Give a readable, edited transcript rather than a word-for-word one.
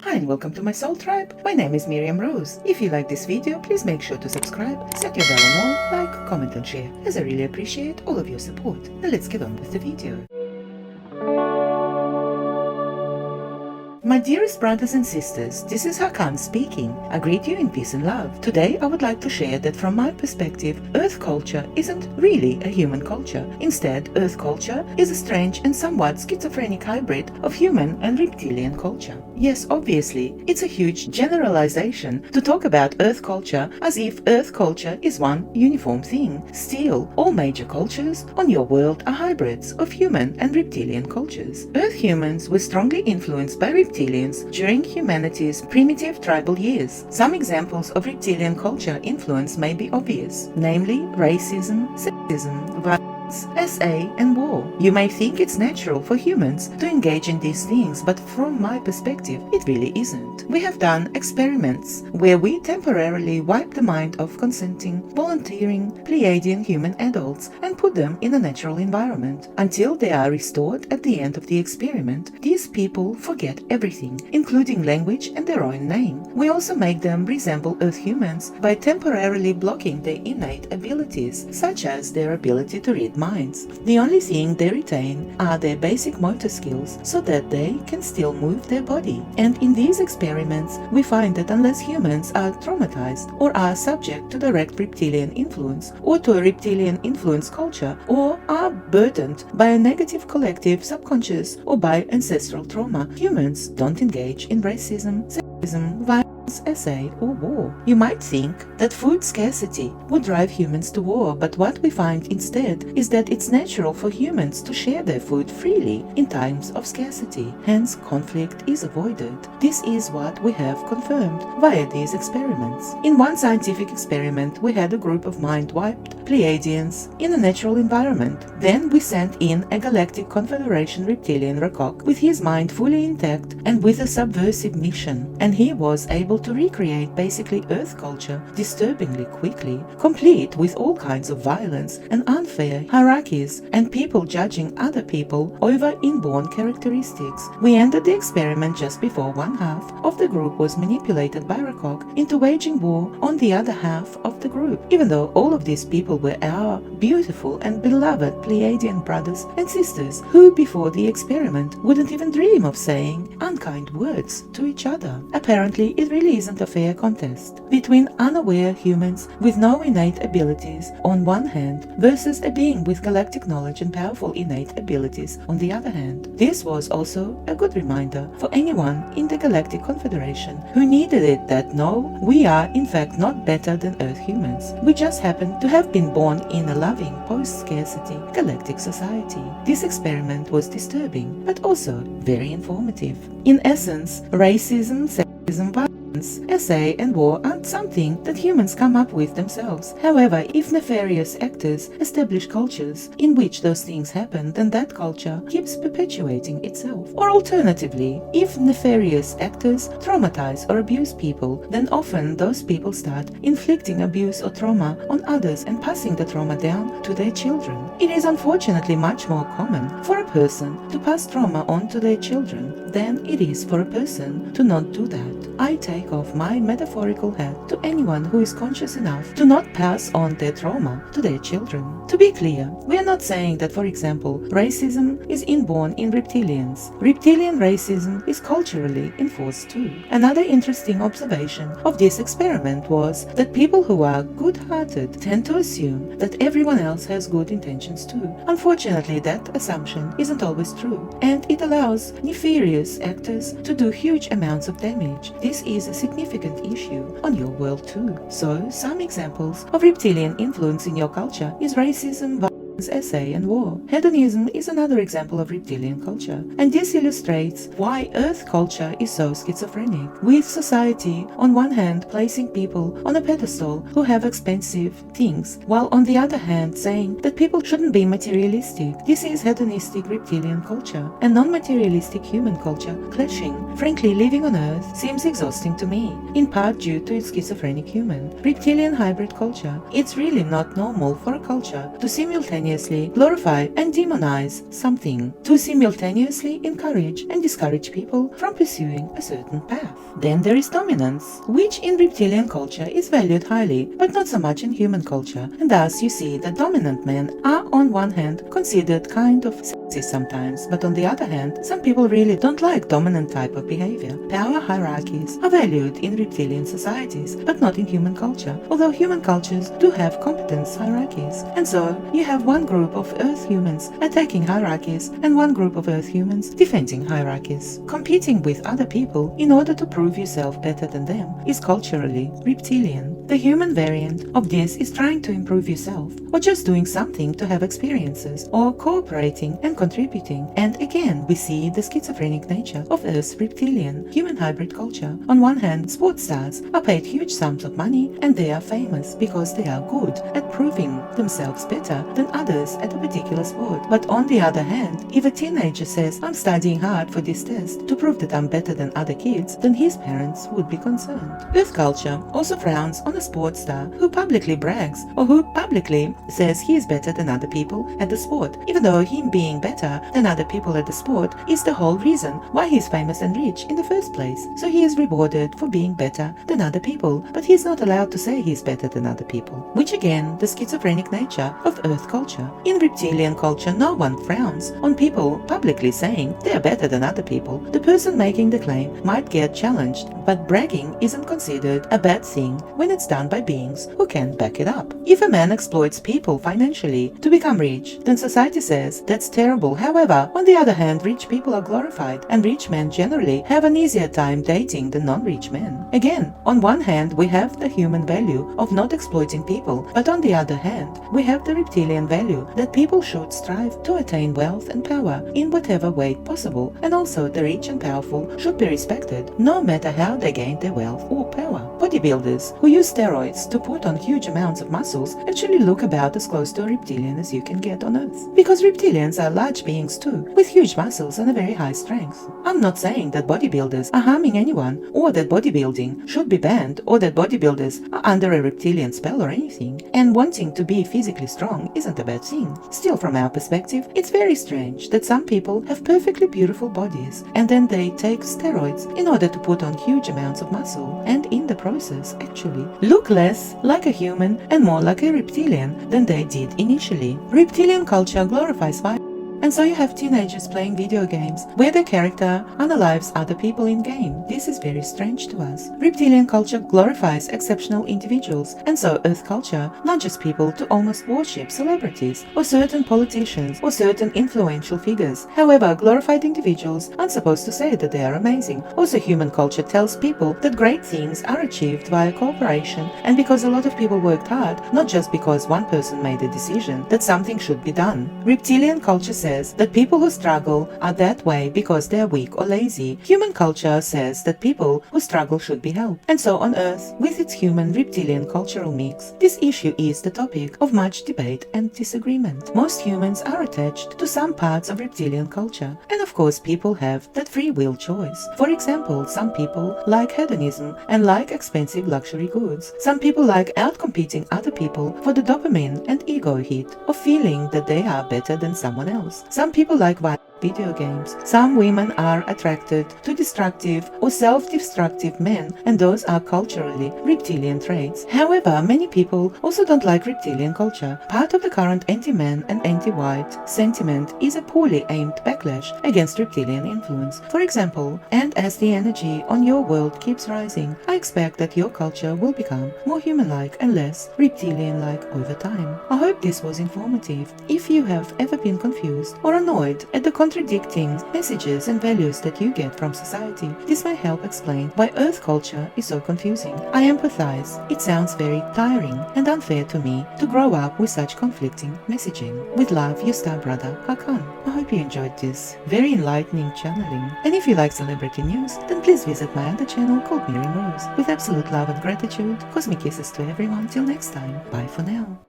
Hi and welcome to my soul tribe. My name is Miriam Rose. If you like this video, please make sure to subscribe, set your bell on all, like, comment and share, as I really appreciate all of your support. Now let's get on with the video. My dearest brothers and sisters, this is Hakann speaking. I greet you in peace and love. Today I would like to share that from my perspective, Earth culture isn't really a human culture. Instead, Earth culture is a strange and somewhat schizophrenic hybrid of human and reptilian culture. Yes, obviously, it's a huge generalization to talk about Earth culture as if Earth culture is one uniform thing. Still, all major cultures on your world are hybrids of human and reptilian cultures. Earth humans were strongly influenced by reptilians during humanity's primitive tribal years. Some examples of reptilian culture influence may be obvious, namely racism, sexism, violence, SA and war. You may think it's natural for humans to engage in these things, but from my perspective, it really isn't. We have done experiments where we temporarily wipe the mind of consenting, volunteering, Pleiadian human adults and put them in a natural environment. Until they are restored at the end of the experiment, these people forget everything, including language and their own name. We also make them resemble Earth humans by temporarily blocking their innate abilities, such as their ability to read minds. The only thing they retain are their basic motor skills so that they can still move their body. And in these experiments, we find that unless humans are traumatized or are subject to direct reptilian influence or to a reptilian influence culture or are burdened by a negative collective subconscious or by ancestral trauma, humans don't engage in racism, sexism, violence, SA or war. You might think that food scarcity would drive humans to war, but what we find instead is that it's natural for humans to share their food freely in times of scarcity. Hence, conflict is avoided. This is what we have confirmed via these experiments. In one scientific experiment, we had a group of mind-wiped Pleiadians in a natural environment. Then we sent in a Galactic Confederation reptilian Rakok with his mind fully intact and with a subversive mission, and he was able to recreate basically Earth culture disturbingly quickly, complete with all kinds of violence and unfair hierarchies and people judging other people over inborn characteristics. We ended the experiment just before one half of the group was manipulated by Rakok into waging war on the other half of the group, even though all of these people were our beautiful and beloved Pleiadian brothers and sisters who before the experiment wouldn't even dream of saying unkind words to each other. Apparently, it really isn't a fair contest between unaware humans with no innate abilities on one hand versus a being with galactic knowledge and powerful innate abilities on the other hand. This was also a good reminder for anyone in the Galactic Confederation who needed it that no, we are in fact not better than Earth humans. We just happen to have been born in a loving, post-scarcity galactic society. This experiment was disturbing, but also very informative. In essence, racism, sexism, violence, SA and war aren't something that humans come up with themselves. However, if nefarious actors establish cultures in which those things happen, then that culture keeps perpetuating itself. Or alternatively, if nefarious actors traumatize or abuse people, then often those people start inflicting abuse or trauma on others and passing the trauma down to their children. It is unfortunately much more common for a person to pass trauma on to their children than it is for a person to not do that. I take off my metaphorical hat to anyone who is conscious enough to not pass on their trauma to their children. To be clear, we are not saying that, for example, racism is inborn in reptilians. Reptilian racism is culturally enforced too. Another interesting observation of this experiment was that people who are good-hearted tend to assume that everyone else has good intentions too. Unfortunately, that assumption isn't always true, and it allows nefarious actors to do huge amounts of damage. This is a significant issue on your world too. So, some examples of reptilian influence in your culture is racism, violence, SA and war. Hedonism is another example of reptilian culture, and this illustrates why Earth culture is so schizophrenic, with society on one hand placing people on a pedestal who have expensive things, while on the other hand saying that people shouldn't be materialistic. This is hedonistic reptilian culture and non-materialistic human culture clashing. Frankly, living on Earth seems exhausting to me, in part due to its schizophrenic human. Reptilian hybrid culture. It's really not normal for a culture to simultaneously simultaneously glorify and demonize something, to simultaneously encourage and discourage people from pursuing a certain path. Then there is dominance, which in reptilian culture is valued highly, but not so much in human culture, and thus you see that dominant men are on one hand considered kind of sexy sometimes, but on the other hand, some people really don't like dominant type of behavior. Power hierarchies are valued in reptilian societies, but not in human culture, although human cultures do have competence hierarchies. And so you have one group of Earth humans attacking hierarchies and one group of Earth humans defending hierarchies. Competing with other people in order to prove yourself better than them is culturally reptilian. The human variant of this is trying to improve yourself, or just doing something to have experiences, or cooperating and contributing. And again, we see the schizophrenic nature of Earth's reptilian human hybrid culture. On one hand, sports stars are paid huge sums of money and they are famous because they are good at proving themselves better than others at a particular sport. But on the other hand, if a teenager says, "I'm studying hard for this test to prove that I'm better than other kids," then his parents would be concerned. Earth culture also frowns on a sports star who publicly brags or who publicly says he is better than other people at the sport, even though him being better than other people at the sport is the whole reason why he is famous and rich in the first place. So he is rewarded for being better than other people, but he is not allowed to say he is better than other people, which again, the schizophrenic nature of Earth culture. In reptilian culture, no one frowns on people publicly saying they are better than other people. The person making the claim might get challenged, but bragging isn't considered a bad thing when it's done by beings who can back it up. If a man exploits people financially to become rich, then society says that's terrible. However, on the other hand, rich people are glorified, and rich men generally have an easier time dating than non-rich men. Again, on one hand, we have the human value of not exploiting people, but on the other hand, we have the reptilian value that people should strive to attain wealth and power in whatever way possible, and also the rich and powerful should be respected, no matter how they gain their wealth or power. Bodybuilders who use steroids to put on huge amounts of muscles actually look about as close to a reptilian as you can get on Earth, because reptilians are large beings too, with huge muscles and a very high strength. I'm not saying that bodybuilders are harming anyone, or that bodybuilding should be banned, or that bodybuilders are under a reptilian spell or anything, and wanting to be physically strong isn't a bad thing. Still, from our perspective, it's very strange that some people have perfectly beautiful bodies, and then they take steroids in order to put on huge amounts of muscle, and in the process actually look less like a human and more like a reptilian than they did initially. Reptilian culture glorifies violence. And so you have teenagers playing video games where their character unalives other people in game. This is very strange to us. Reptilian culture glorifies exceptional individuals, and so Earth culture nudges people to almost worship celebrities or certain politicians or certain influential figures. However, glorified individuals aren't supposed to say that they are amazing. Also, human culture tells people that great things are achieved via cooperation and because a lot of people worked hard, not just because one person made a decision that something should be done. Reptilian culture says that people who struggle are that way because they are weak or lazy. Human culture says that people who struggle should be helped. And so on Earth, with its human reptilian cultural mix, this issue is the topic of much debate and disagreement. Most humans are attached to some parts of reptilian culture, and of course people have that free will choice. For example, some people like hedonism and like expensive luxury goods. Some people like outcompeting other people for the dopamine and ego hit of feeling that they are better than someone else. Some people like video games. Some women are attracted to destructive or self-destructive men, and those are culturally reptilian traits. However, many people also don't like reptilian culture. Part of the current anti-man and anti-white sentiment is a poorly aimed backlash against reptilian influence. For example, and as the energy on your world keeps rising, I expect that your culture will become more human-like and less reptilian-like over time. I hope this was informative. If you have ever been confused or annoyed at the contradicting messages and values that you get from society, this may help explain why Earth culture is so confusing. I empathize. It sounds very tiring and unfair to me to grow up with such conflicting messaging. With love, your star brother, Hakann. I hope you enjoyed this very enlightening channeling. And if you like celebrity news, then please visit my other channel called Miriam Rose. With absolute love and gratitude, cosmic kisses to everyone. Till next time. Bye for now.